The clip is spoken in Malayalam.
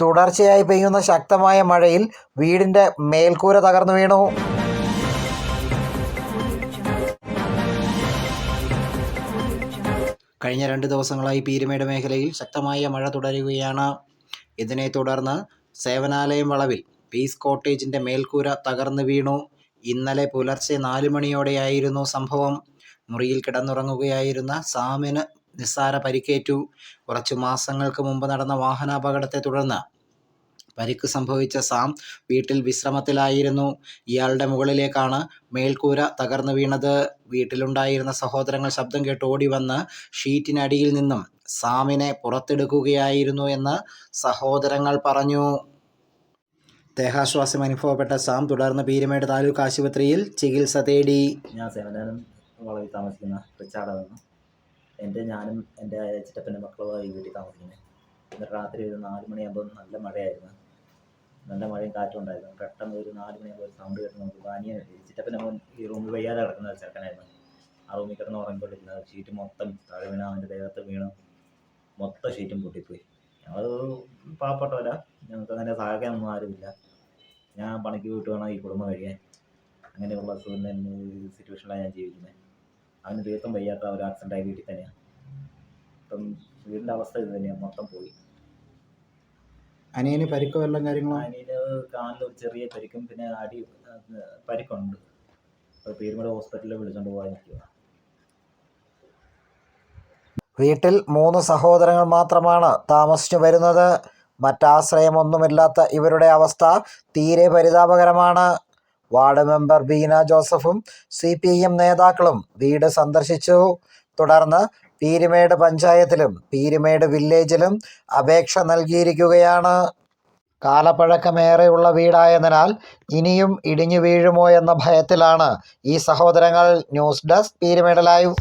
തുടർച്ചയായി പെയ്യുന്ന ശക്തമായ മഴയിൽ വീടിന്റെ മേൽക്കൂര തകർന്നു വീണു. കഴിഞ്ഞ 2 ദിവസങ്ങളായി പീരുമേട് മേഖലയിൽ ശക്തമായ മഴ തുടരുകയാണ്. ഇതിനെ തുടർന്ന് സേവനാലയം വളവിൽ പീസ് കോട്ടേജിന്റെ മേൽക്കൂര തകർന്നു വീണു. ഇന്നലെ പുലർച്ചെ 4 മണിയോടെയായിരുന്നു സംഭവം. മുറിയിൽ കിടന്നുറങ്ങുകയായിരുന്ന സാമിന് നിസ്സാര പരിക്കേറ്റു. കുറച്ചു മാസങ്ങൾക്ക് മുമ്പ് നടന്ന വാഹനാപകടത്തെ തുടർന്ന് പരിക്ക് സംഭവിച്ച സാം വീട്ടിൽ വിശ്രമത്തിലായിരുന്നു. ഇയാളുടെ മുകളിലേക്കാണ് മേൽക്കൂര തകർന്നു വീണത്. വീട്ടിലുണ്ടായിരുന്ന സഹോദരങ്ങൾ ശബ്ദം കേട്ട് ഓടി വന്ന് ഷീറ്റിനടിയിൽ നിന്നും സാമിനെ പുറത്തെടുക്കുകയായിരുന്നു എന്ന് സഹോദരങ്ങൾ പറഞ്ഞു. ദേഹാശ്വാസം അനുഭവപ്പെട്ട സാം തുടർന്ന് പീരുമേട് താലൂക്ക് ആശുപത്രിയിൽ ചികിത്സ തേടി. ഞാൻ സേവനാലയം വളവിൽ താമസിക്കുന്ന റിച്ചാർഡാണ്. ഞാനും എൻ്റെ ചിറ്റപ്പൻ്റെ മക്കളുമായി വീട്ടിൽ താമസിക്കുന്നത്. ഇന്നലെ രാത്രി ഒരു 4 മണിയാകുമ്പോൾ നല്ല മഴയായിരുന്നു. നല്ല മഴയും കാറ്റും ഉണ്ടായിരുന്നു. പെട്ടെന്ന് ഒരു 4 മണിയാകുമ്പോൾ ഒരു സൗണ്ട് കേട്ട് നോക്കി വാനിയ ചിറ്റപ്പൻ്റെ മോൻ ഈ റൂമിൽ വയ്യാതെ കിടക്കുന്ന ഒരു ചെറുക്കനായിരുന്നു. ആ റൂമിൽ കിടന്ന് ഉറങ്ങിക്കൊണ്ടിരുന്ന ഷീറ്റ് മൊത്തം താഴെ വീണ അവൻ്റെ ദേഹത്ത് വീണ് മൊത്തം ഷീറ്റും പൊട്ടിപ്പോയി. ഞങ്ങൾ പാവപ്പെട്ടവര, ഞങ്ങൾക്ക് അങ്ങനെ സഹായിക്കാനൊന്നും ആരുമില്ല. ഞാൻ പണിക്ക് പോയിട്ട് വേണം ഈ കുടുംബം കഴിയാൻ. അങ്ങനെയുള്ള സിറ്റുവേഷനിലാണ് ഞാൻ ജീവിക്കുന്നത്. അവന് തീർത്തും വയ്യാത്ത ഒരു ആക്സിഡൻ്റായി വീട്ടിൽ തന്നെയാണ്. ഇപ്പം വീടിൻ്റെ അവസ്ഥ ഇത് തന്നെയാണ്, മൊത്തം പോയി. അനിയന് പരിക്കോ എല്ലാം കാര്യങ്ങളോ? അനിയന് കാലിലൊരു ചെറിയ പരിക്കും പിന്നെ അടി പരിക്കുണ്ട്. ഇപ്പോൾ പീരുമേട് ഹോസ്പിറ്റലിൽ വിളിച്ചുകൊണ്ട് പോകാൻ നിൽക്കുക. വീട്ടിൽ 3 സഹോദരങ്ങൾ മാത്രമാണ് താമസിച്ചു വരുന്നത്. മറ്റാശ്രയമൊന്നുമില്ലാത്ത ഇവരുടെ അവസ്ഥ തീരെ പരിതാപകരമാണ്. വാർഡ് മെമ്പർ ബീന ജോസഫും CPIM നേതാക്കളും വീട് സന്ദർശിച്ചു. തുടർന്ന് പീരുമേട് പഞ്ചായത്തിലും പീരുമേട് വില്ലേജിലും അപേക്ഷ നൽകിയിരിക്കുകയാണ്. കാലപ്പഴക്കമേറെയുള്ള വീടായതിനാൽ ഇനിയും ഇടിഞ്ഞു വീഴുമോ എന്ന ഭയത്തിലാണ് ഈ സഹോദരങ്ങൾ. News desk Peermade live.